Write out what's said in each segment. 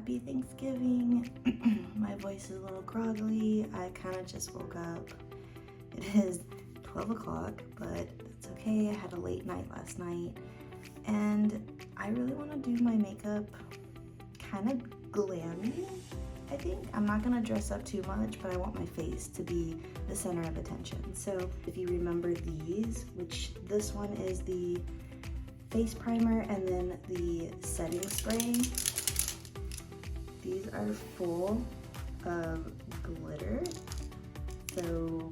Happy Thanksgiving. My voice is a little groggly. I kind of just woke up. It is 12 o'clock, but it's okay. I had a late night last night, and I really want to do my makeup kind of glammy, I think. I'm not gonna dress up too much, but I want my face to be the center of attention. So if you remember these, which this one is the face primer and then the setting spray. These are full of glitter, so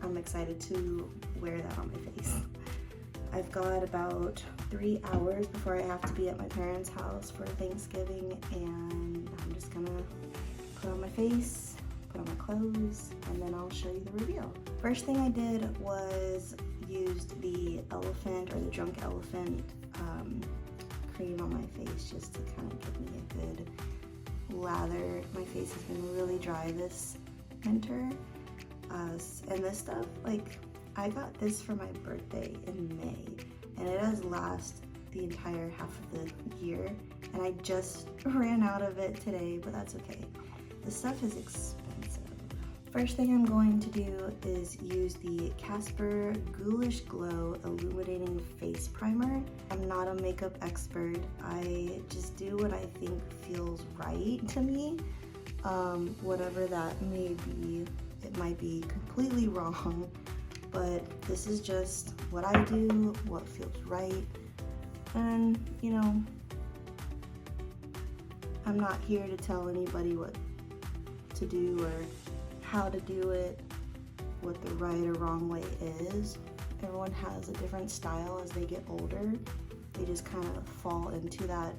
I'm excited to wear that on my face. I've got about 3 hours before I have to be at my parents' house for Thanksgiving, and I'm just gonna put on my face, put on my clothes, and then I'll show you the reveal. First thing I did was used the elephant or the drunk elephant cream on my face just to kind of give me a good lather. My face has been really dry this winter, and this stuff, like, I got this for my birthday in May, and it has lasted the entire half of the year, and I just ran out of it today, but that's okay. The stuff is expensive. First thing I'm going to do is use the Casper Ghoulish Glow Illuminating Face Primer. I'm not a makeup expert. I just do what I think feels right to me. Whatever that may be, it might be completely wrong, but this is just what I do, what feels right. And, you know, I'm not here to tell anybody what to do or how to do it, what the right or wrong way is. Everyone has a different style as they get older. They just kind of fall into that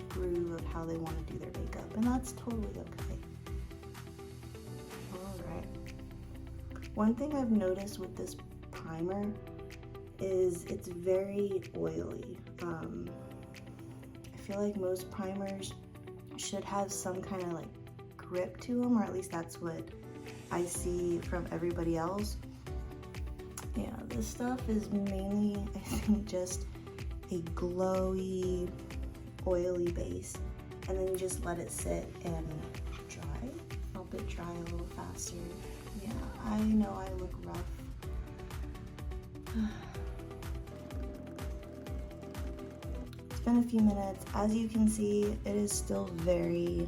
groove of how they want to do their makeup, and that's totally okay. Alright. One thing I've noticed with this primer is it's very oily. I feel like most primers should have some kind of like grip to them, or at least that's what I see from everybody else. Yeah, this stuff is mainly, I think, just a glowy, oily base, and then you just let it sit and dry. Help it dry a little faster. Yeah, I know I look rough. It's been a few minutes. As you can see, it is still very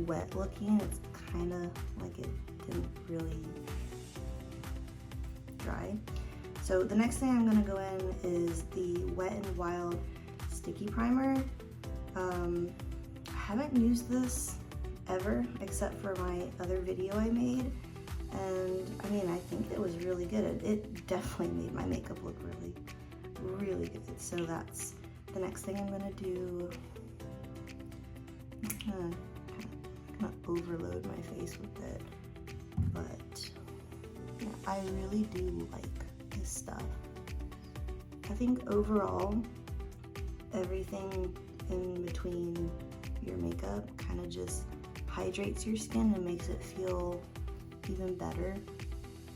wet looking. It's kind of like it didn't really dry. So the next thing I'm gonna go in is the Wet n Wild Sticky Primer. I haven't used this ever except for my other video I made, and I mean, I think it was really good. It definitely made my makeup look really, really good. So that's the next thing I'm gonna do. I'm gonna overload my face with it, but yeah, I really do like this stuff. I think overall, everything in between your makeup kind of just hydrates your skin and makes it feel even better.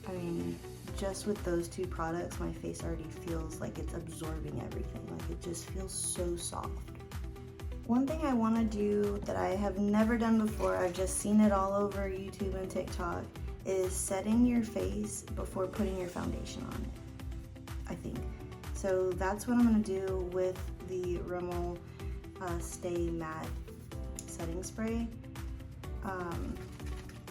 I mean, just with those two products, my face already feels like it's absorbing everything. Like, it just feels so soft. One thing I want to do that I have never done before, I've just seen it all over YouTube and TikTok, is setting your face before putting your foundation on it, I think. So that's what I'm going to do with the Rimmel Stay Matte Setting Spray.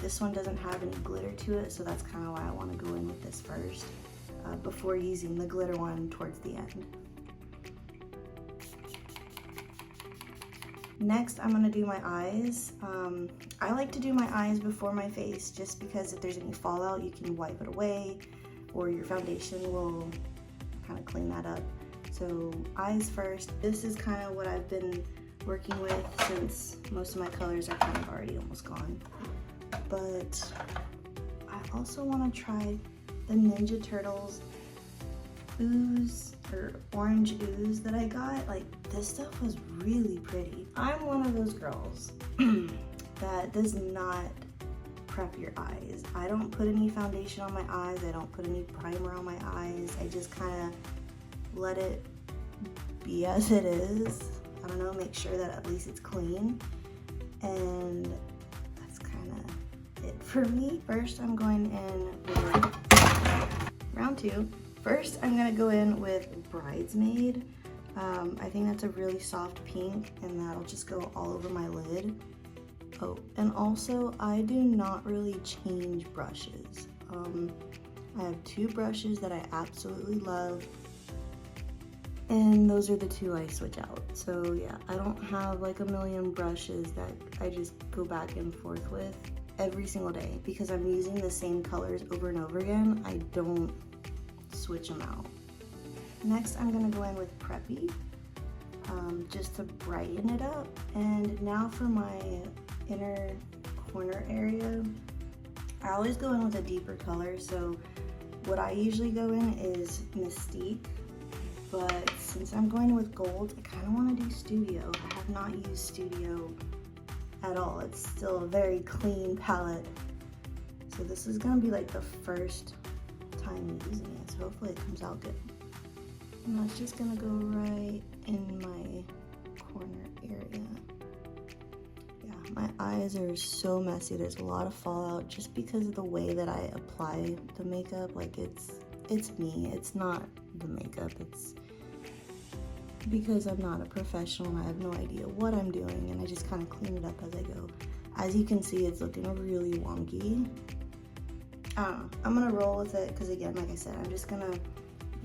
This one doesn't have any glitter to it, so that's kind of why I want to go in with this first, before using the glitter one towards the end. Next, I'm gonna do my eyes. I like to do my eyes before my face just because if there's any fallout, you can wipe it away, or your foundation will kind of clean that up. So eyes first. This is kind of what I've been working with since most of my colors are kind of already almost gone. But I also want to try the Ninja Turtles ooze or orange ooze that I got. Like, this stuff was really pretty. I'm one of those girls that does not prep your eyes. I don't put any foundation on my eyes. I don't put any primer on my eyes. I just kind of let it be as it is. I don't know, make sure that at least it's clean. and that's kind of it for me. First, I'm going in with round 2. First, I'm gonna go in with Bridesmaid. I think that's a really soft pink, and that'll just go all over my lid. Oh, and also, I do not really change brushes. I have 2 brushes that I absolutely love, and those are the 2 I switch out. So yeah, I don't have like a million brushes that I just go back and forth with every single day because I'm using the same colors over and over again. I don't switch them out. Next, I'm gonna go in with Preppy, just to brighten it up. And now for my inner corner area, I always go in with a deeper color. So what I usually go in is Mystique, but since I'm going with gold, I kind of want to do Studio. I have not used Studio at all. It's still a very clean palette. So this is gonna be like the first time using it, so hopefully it comes out good. And that's just gonna go right in my corner area. Yeah, my eyes are so messy. There's a lot of fallout just because of the way that I apply the makeup. Like it's me, it's not the makeup. It's because I'm not a professional and I have no idea what I'm doing, and I just kind of clean it up as I go. As you can see, it's looking really wonky. I don't know, I'm gonna roll with it because again, like I said, I'm just gonna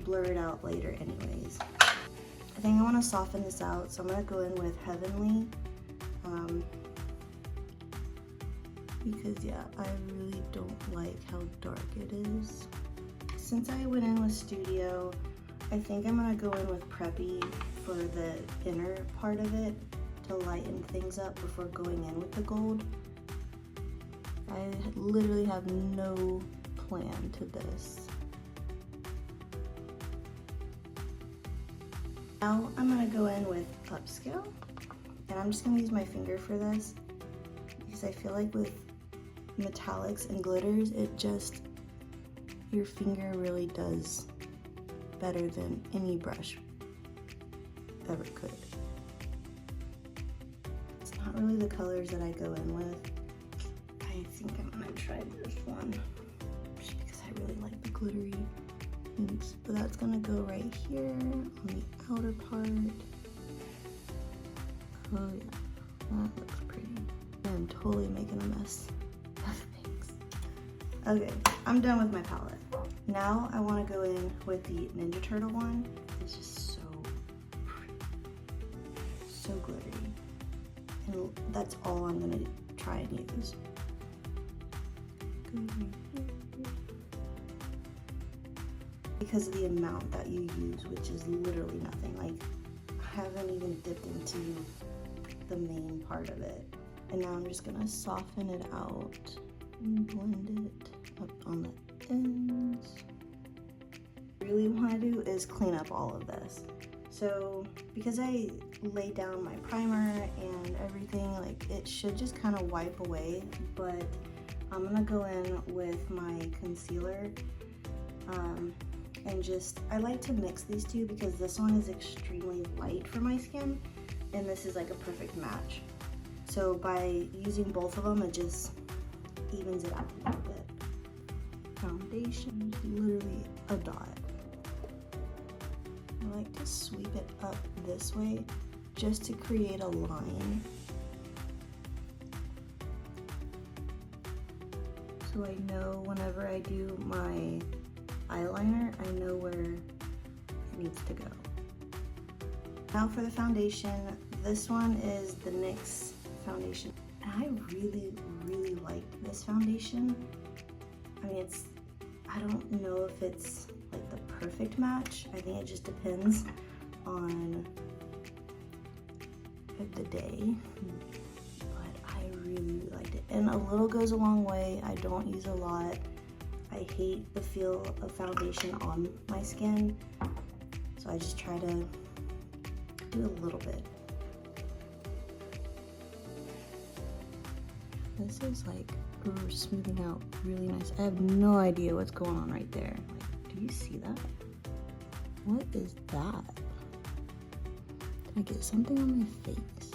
blur it out later anyways. I think I want to soften this out, so I'm gonna go in with Heavenly, because yeah, I really don't like how dark it is. Since I went in with Studio, I think I'm gonna go in with Preppy for the inner part of it to lighten things up before going in with the gold. I literally have no plan to this. Now I'm gonna go in with Upscale, and I'm just gonna use my finger for this because I feel like with metallics and glitters, it just, your finger really does better than any brush ever could. It's not really the colors that I go in with. I think I'm gonna try this one just because I really like the glittery inks, but that's gonna go right here on the outer part. Oh yeah, that looks pretty. I'm totally making a mess of things. Okay, I'm done with my palette. Now I want to go in with the Ninja Turtle one. It's just so pretty, so glittery, and that's all I'm gonna try and use. Because of the amount that you use, which is literally nothing. Like, I haven't even dipped into the main part of it. And now I'm just gonna soften it out and blend it up on the ends. What I really wanna do is clean up all of this. So, because I laid down my primer and everything, like, it should just kind of wipe away, but I'm gonna go in with my concealer, and just, I like to mix these two because this one is extremely light for my skin, and this is like a perfect match. So by using both of them, it just evens it out a little bit. Foundation, literally a dot. I like to sweep it up this way just to create a line. So I know whenever I do my eyeliner, I know where it needs to go. Now for the foundation, this one is the NYX foundation. And I really, really like this foundation. I mean, I don't know if it's like the perfect match. I think it just depends on the day. But I really liked it. And a little goes a long way. I don't use a lot. I hate the feel of foundation on my skin, so I just try to do a little bit. This is like smoothing out really nice. I have no idea what's going on right there. Like, do you see that? What is that? Did I get something on my face?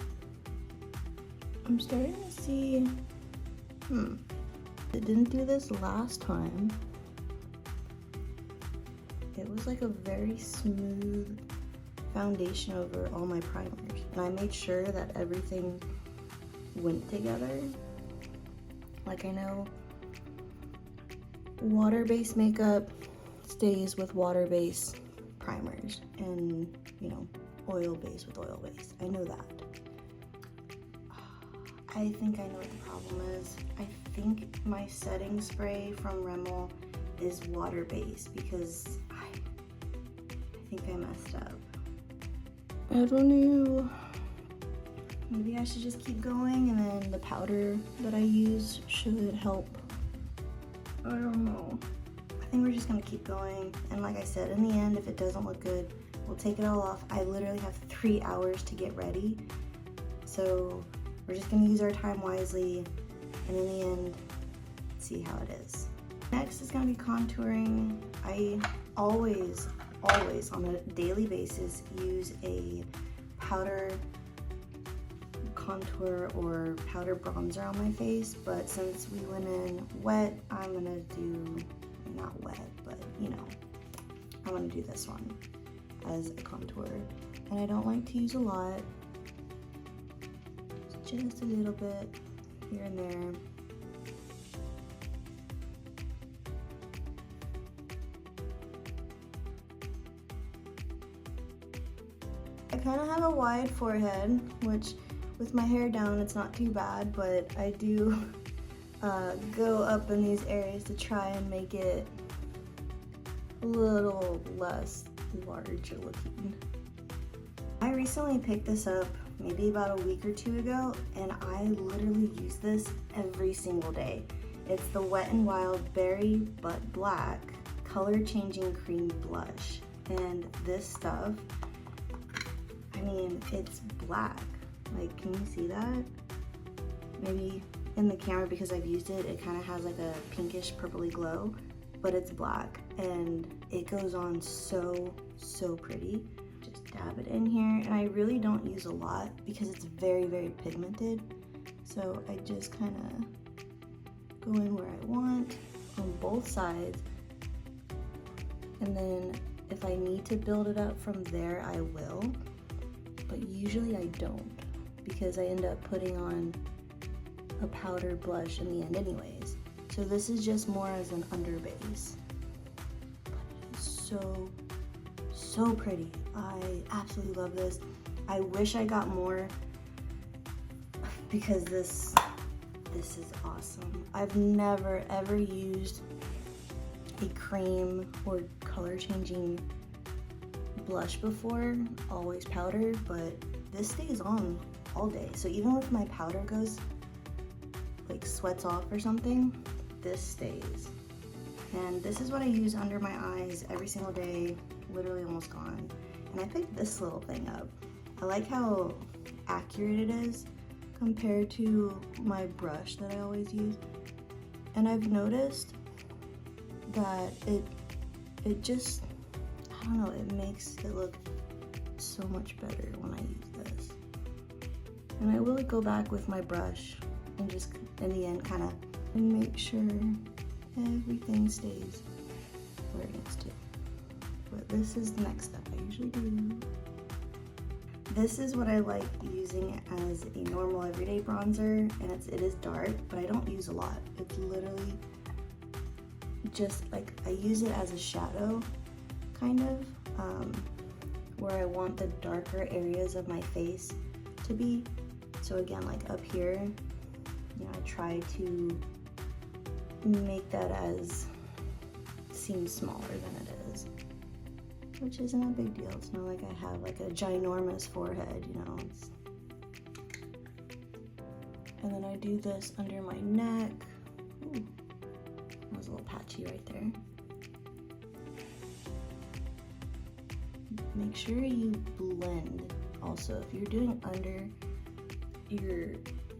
I'm starting to see, it didn't do this last time. It was like a very smooth foundation over all my primers. And I made sure that everything went together. Like I know water-based makeup stays with water-based primers and, you know, oil-based with oil-based. I know that. I think I know what the problem is. I think my setting spray from Rimmel is water-based because I think I messed up. I don't know. Maybe I should just keep going and then the powder that I use should help. I don't know. I think we're just gonna keep going. And like I said, in the end, if it doesn't look good, we'll take it all off. I literally have 3 hours to get ready. So we're just gonna use our time wisely, and in the end, see how it is. Next is gonna be contouring. I always on a daily basis use a powder contour or powder bronzer on my face, but since we went in wet, I'm gonna do, not wet, but you know, I'm gonna do this one as a contour. And I don't like to use a lot. Just a little bit here and there. I kind of have a wide forehead, which with my hair down it's not too bad, but I do go up in these areas to try and make it a little less larger looking. I recently picked this up maybe about a week or 2 ago, and I literally use this every single day. It's the Wet n Wild Berry Butt Black Color Changing Cream Blush. And this stuff, I mean, it's black. Like, can you see that? Maybe in the camera, because I've used it, it kind of has like a pinkish purpley glow, but it's black and it goes on so pretty. Dab it in here, and I really don't use a lot because it's very pigmented, so I just kind of go in where I want on both sides, and then if I need to build it up from there I will, but usually I don't because I end up putting on a powder blush in the end anyways. So this is just more as an underbase, but it's so pretty. I absolutely love this. I wish I got more because this is awesome. I've never ever used a cream or color changing blush before, always powder, but this stays on all day. So even if my powder goes, like sweats off or something, this stays. And this is what I use under my eyes every single day, literally almost gone. And I picked this little thing up. I like how accurate it is compared to my brush that I always use. And I've noticed that it just, I don't know, it makes it look so much better when I use this. And I will go back with my brush and just in the end kind of make sure everything stays where it needs to. But this is the next step I usually do. This is what I like using as a normal everyday bronzer, and it is dark, but I don't use a lot. It's literally just like, I use it as a shadow, kind of, where I want the darker areas of my face to be. So again, like up here, you know, I try to make that as seem smaller than it is, which isn't a big deal. It's not like I have like a ginormous forehead, you know. And then I do this under my neck. Ooh, that was a little patchy right there. Make sure you blend also. If you're doing under your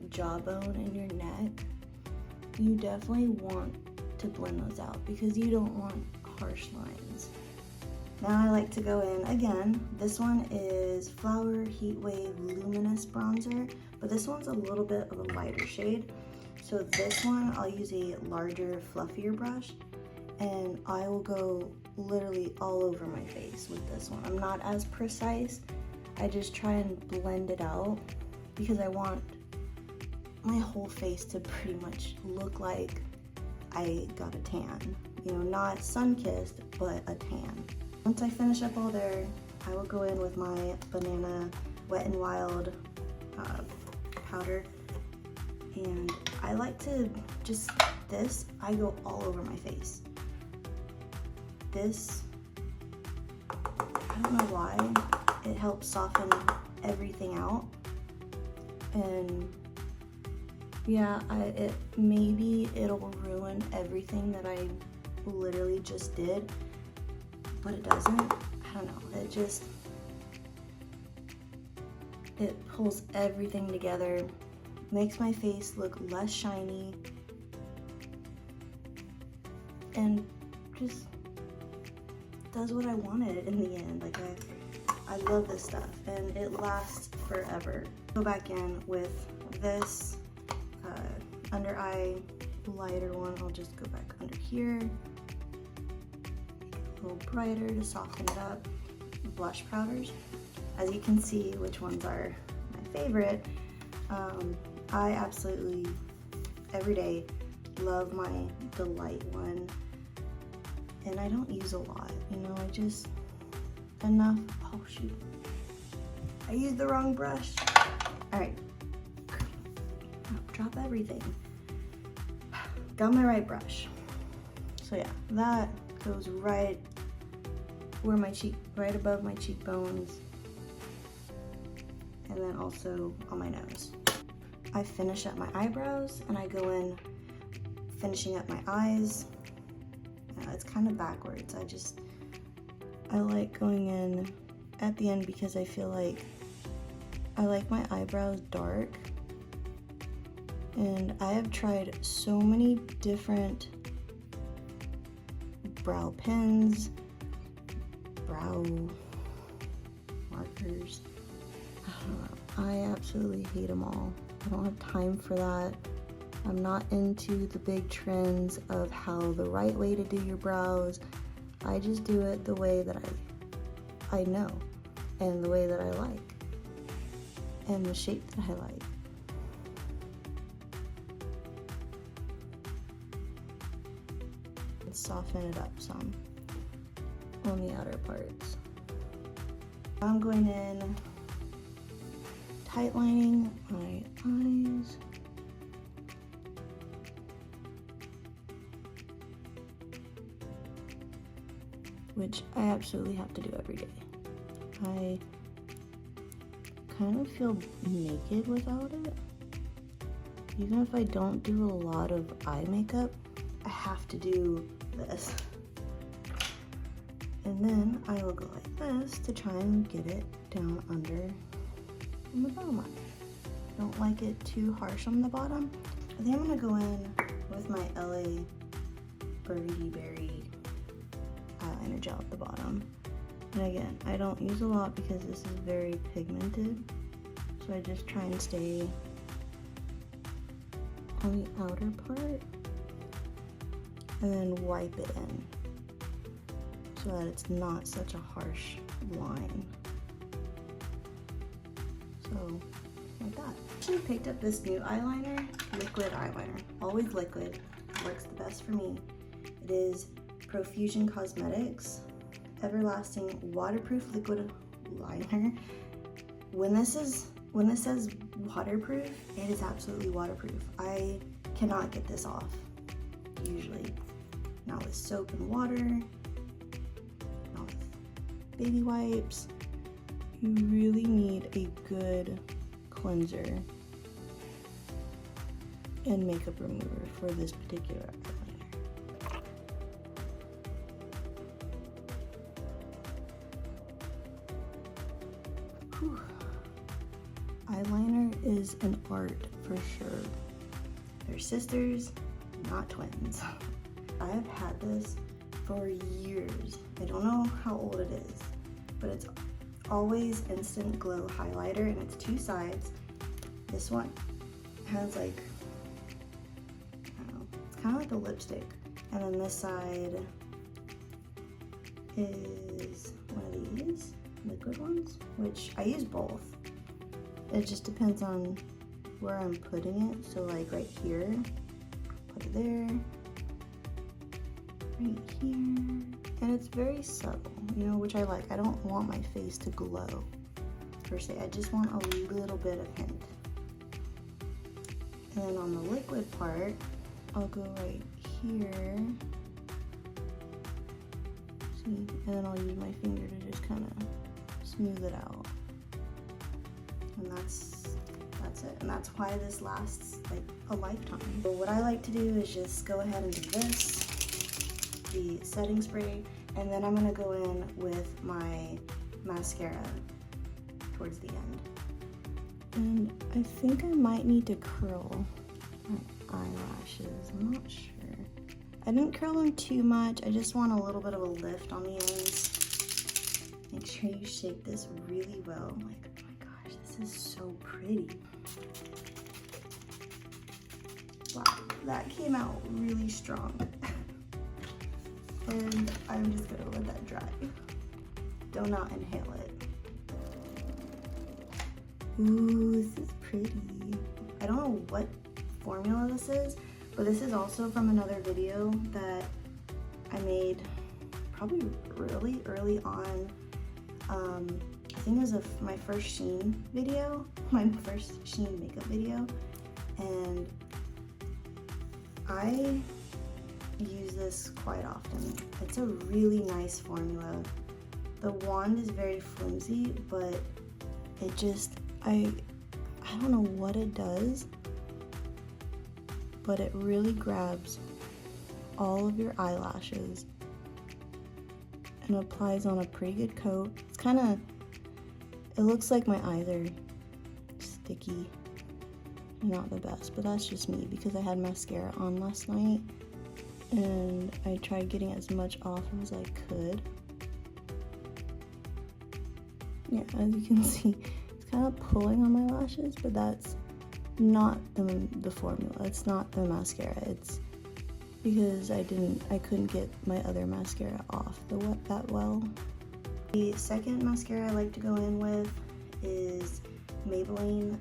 jawbone and your neck, you definitely want to blend those out because you don't want harsh lines. Now I like to go in again. This one is Flower Heat Wave Luminous Bronzer but this one's a little bit of a lighter shade. So this one, I'll use a larger, fluffier brush, and I will go literally all over my face with this one. I'm not as precise. I just try and blend it out because I want my whole face to pretty much look like I got a tan. You know, not sun-kissed, but a tan. Once I finish up all there, I will go in with my Banana Wet n Wild powder. And I like to just, I go all over my face. This, I don't know why, it helps soften everything out. And yeah, maybe it'll ruin everything that I literally just did, but it doesn't. I don't know, it pulls everything together, makes my face look less shiny, and just does what I wanted in the end. Like I love this stuff, and it lasts forever. Go back in with this under eye lighter one. I'll just go back under here, a little brighter to soften it up. Blush powders, as you can see which ones are my favorite. I absolutely, every day, love my Delight one, and I don't use a lot, you know, I just, enough. Oh shoot, I used the wrong brush. All right, drop everything. Got my right brush. So yeah, that goes right where my right above my cheekbones, and then also on my nose. I finish up my eyebrows, and I go in finishing up my eyes. It's kind of backwards. I like going in at the end because I feel like I like my eyebrows dark. And I have tried so many different brow pens, brow markers. I don't know. I absolutely hate them all. I don't have time for that. I'm not into the big trends of how the right way to do your brows. I just do it the way that I know, and the way that I like, and the shape that I like. And soften it up some on the outer parts. I'm going in tight lining my eyes. Which I absolutely have to do every day. I kind of feel naked without it. Even if I don't do a lot of eye makeup, I have to do this. And then I will go like this to try and get it down under on the bottom line. Don't like it too harsh on the bottom. I think I'm gonna go in with my LA Birdie Berry eyeliner gel at the bottom. And again, I don't use a lot because this is very pigmented, so I just try and stay on the outer part and then wipe it in so that it's not such a harsh line. So like that. I actually picked up this new eyeliner, liquid eyeliner. Always liquid, works the best for me. It is Profusion Cosmetics Everlasting Waterproof Liquid Liner. When this says waterproof, it is absolutely waterproof. I cannot get this off usually. Not with soap and water, not with baby wipes. You really need a good cleanser and makeup remover for this particular eyeliner. Whew. Eyeliner is an art for sure. They're sisters, not twins. I have had this for years. I don't know how old it is, but it's Always Instant Glow highlighter, and it's two sides. This one has like, I don't know, it's kind of like a lipstick. And then this side is one of these liquid ones, which I use both. It just depends on where I'm putting it. So like right here, put it there, right here. And it's very subtle, you know, which I like. I don't want my face to glow per se. I just want a little bit of hint. And then on the liquid part, I'll go right here. See, and then I'll use my finger to just kind of smooth it out. And that's it. And that's why this lasts like a lifetime. So what I like to do is just go ahead and do this, the setting spray, and then I'm gonna go in with my mascara towards the end. And I think I might need to curl my eyelashes. I'm not sure. I didn't curl them too much. I just want a little bit of a lift on the ends. Make sure you shape this really well. Like, oh my gosh, this is so pretty. Wow, that came out really strong. And I'm just gonna let that dry. Do not inhale it. Ooh, this is pretty. I don't know what formula this is, but this is also from another video that I made probably really early on. I think it was my first Shein video, my first Shein makeup video, and I use this quite often. It's a really nice formula. The wand is very flimsy, but it just, I don't know what it does, but it really grabs all of your eyelashes and applies on a pretty good coat. It's kind of, it looks like my eyes are sticky, not the best, but that's just me because I had mascara on last night and I tried getting as much off as I could. Yeah, as you can see, it's kind of pulling on my lashes, but that's not the formula. It's not the mascara. It's because I couldn't get my other mascara off that well. The second mascara I like to go in with is Maybelline.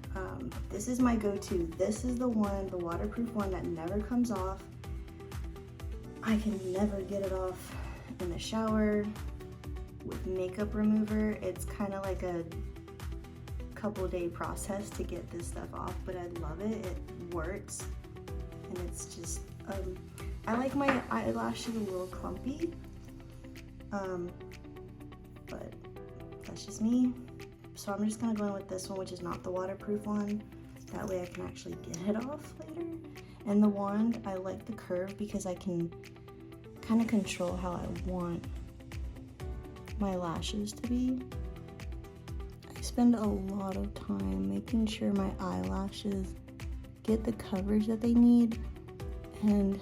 This is my go-to. This is the one, the waterproof one that never comes off. I can never get it off in the shower with makeup remover. It's kind of like a couple day process to get this stuff off, but I love it. It works, and it's just I like my eyelashes a little clumpy, but that's just me. So I'm just gonna go in with this one, which is not the waterproof one. That way I can actually get it off later. And the wand, I like the curve because I can kind of control how I want my lashes to be. I spend a lot of time making sure my eyelashes get the coverage that they need, and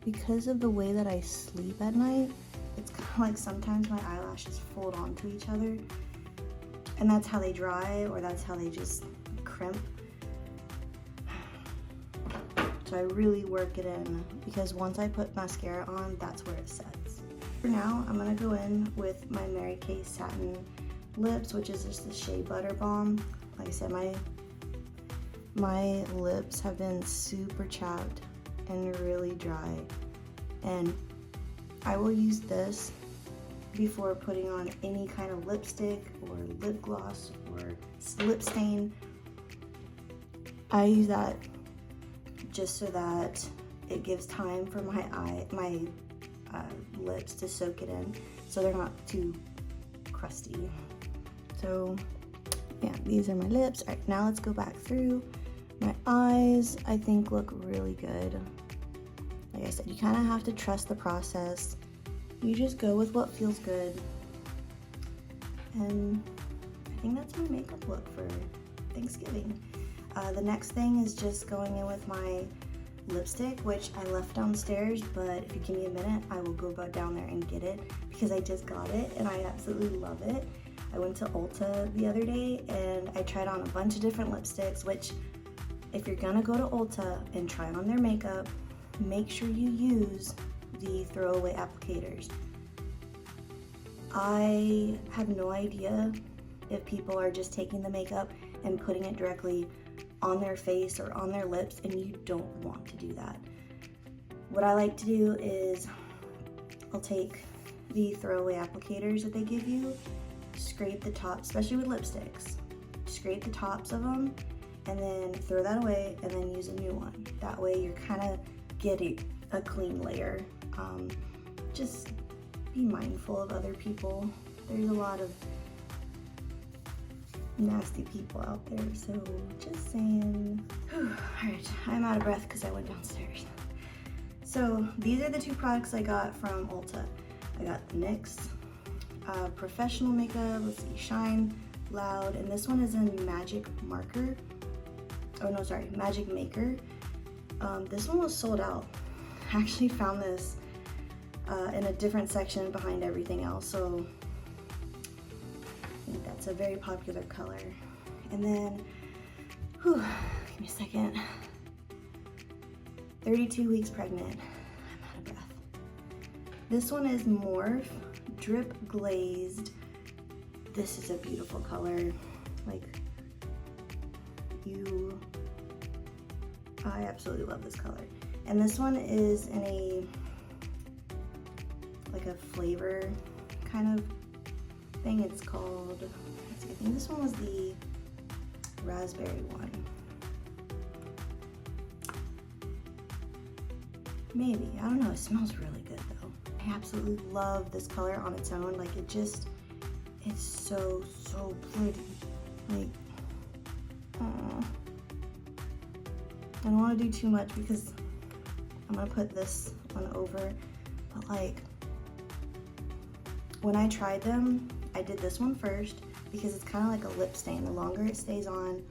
because of the way that I sleep at night, it's kind of like sometimes my eyelashes fold onto each other, and that's how they dry, or that's how they just crimp. So I really work it in, because once I put mascara on, that's where it sets. For now, I'm gonna go in with my Mary Kay Satin Lips, which is just the Shea Butter Balm. Like I said, my lips have been super chapped and really dry, and I will use this before putting on any kind of lipstick or lip gloss or lip stain. I use that just so that it gives time for my lips to soak it in, so they're not too crusty. So yeah, these are my lips. All right, now let's go back through. My eyes, I think, look really good. Like I said, you kind of have to trust the process. You just go with what feels good. And I think that's my makeup look for Thanksgiving. The next thing is just going in with my lipstick, which I left downstairs, but if you give me a minute, I will go back down there and get it, because I just got it and I absolutely love it. I went to Ulta the other day and I tried on a bunch of different lipsticks, which if you're gonna go to Ulta and try on their makeup, make sure you use the throwaway applicators. I have no idea if people are just taking the makeup and putting it directly on their face or on their lips, and you don't want to do that. What I like to do is I'll take the throwaway applicators that they give you, scrape the top, especially with lipsticks, scrape the tops of them, and then throw that away and then use a new one. That way you're kind of getting a clean layer. Just be mindful of other people. There's a lot of nasty people out there, so just saying. Alright, I'm out of breath because I went downstairs. So these are the two products I got from Ulta. I got the NYX Professional Makeup, let's see, Shine Loud, and this one is in Magic Marker. Oh no, sorry, Magic Maker. This one was sold out. I actually found this in a different section behind everything else, so I think that's a very popular color. And then, give me a second. 32 weeks pregnant. I'm out of breath. This one is Morphe Drip Glazed. This is a beautiful color. Like, I absolutely love this color. And this one is in a, like a flavor kind of thing. It's called, let's see, I think this one was the raspberry one. Maybe, I don't know, it smells really good though. I absolutely love this color on its own. Like it's so pretty. Like, I don't want to do too much because I'm gonna put this one over, but like, when I tried them, I did this one first because it's kind of like a lip stain. The longer it stays on,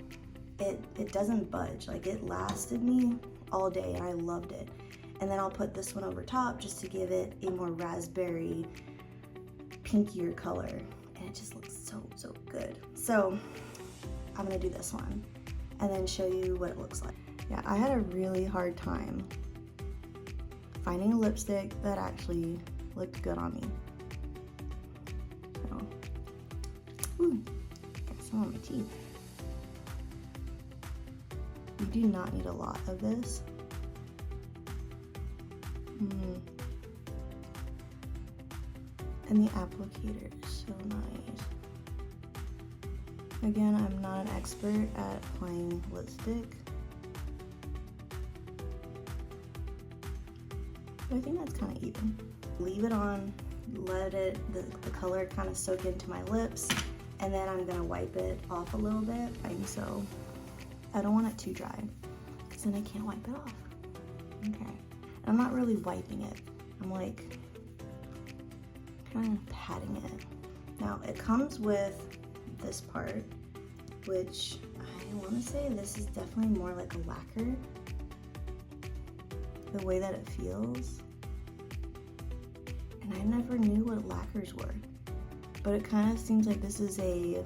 it doesn't budge. Like, it lasted me all day and I loved it. And then I'll put this one over top just to give it a more raspberry, pinkier color. And it just looks so good. So I'm gonna do this one and then show you what it looks like. Yeah, I had a really hard time finding a lipstick that actually looked good on me. So, got some on my teeth. You do not need a lot of this. And the applicator is so nice. Again, I'm not an expert at applying lipstick, but I think that's kind of even. Leave it on, let the color kind of soak into my lips, and then I'm gonna wipe it off a little bit. So I don't want it too dry, because then I can't wipe it off. Okay. I'm not really wiping it. I'm like kind of patting it. Now it comes with this part, which I want to say this is definitely more like a lacquer. The way that it feels. And I never knew what lacquers were. But it kind of seems like this is a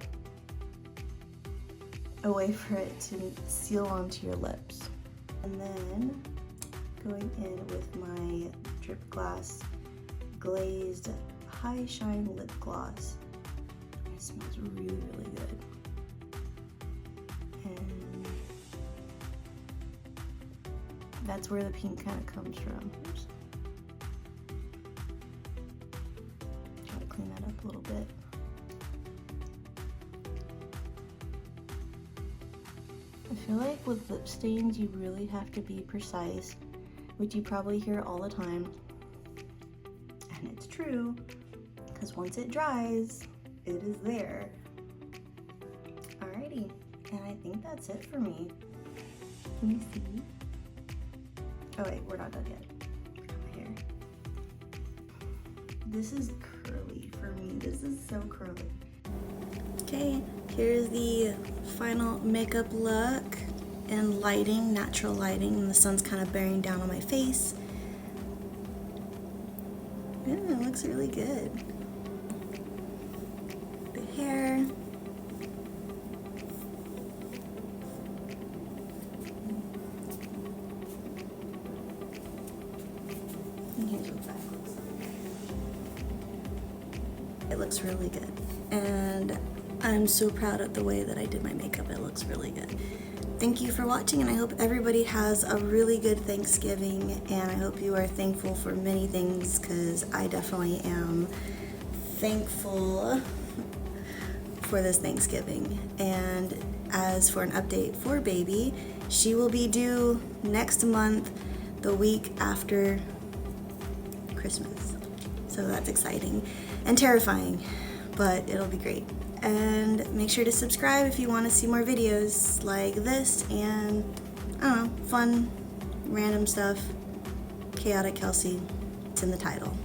way for it to seal onto your lips. And then going in with my Drip Glass Glazed High Shine Lip Gloss. It smells really good. And that's where the pink kind of comes from. Oops. Try to clean that up a little bit. I feel like with lip stains, you really have to be precise, which you probably hear all the time. And it's true, because once it dries, it is there. Alrighty, and I think that's it for me. Can you see? Oh wait, we're not done yet. Look at my hair. This is curly for me. This is so curly. Okay, here's the final makeup look and lighting, natural lighting, and the sun's kind of bearing down on my face. Yeah, it looks really good. The hair. Here's what that looks like. It looks really good. And I'm so proud of the way that I did my makeup. It looks really good. Thank you for watching, and I hope everybody has a really good Thanksgiving, and I hope you are thankful for many things, because I definitely am thankful for this Thanksgiving. And as for an update for baby, she will be due next month, the week after Christmas. So that's exciting and terrifying, but it'll be great. And make sure to subscribe if you want to see more videos like this and, I don't know, fun, random stuff. Chaotic Kelsey, it's in the title.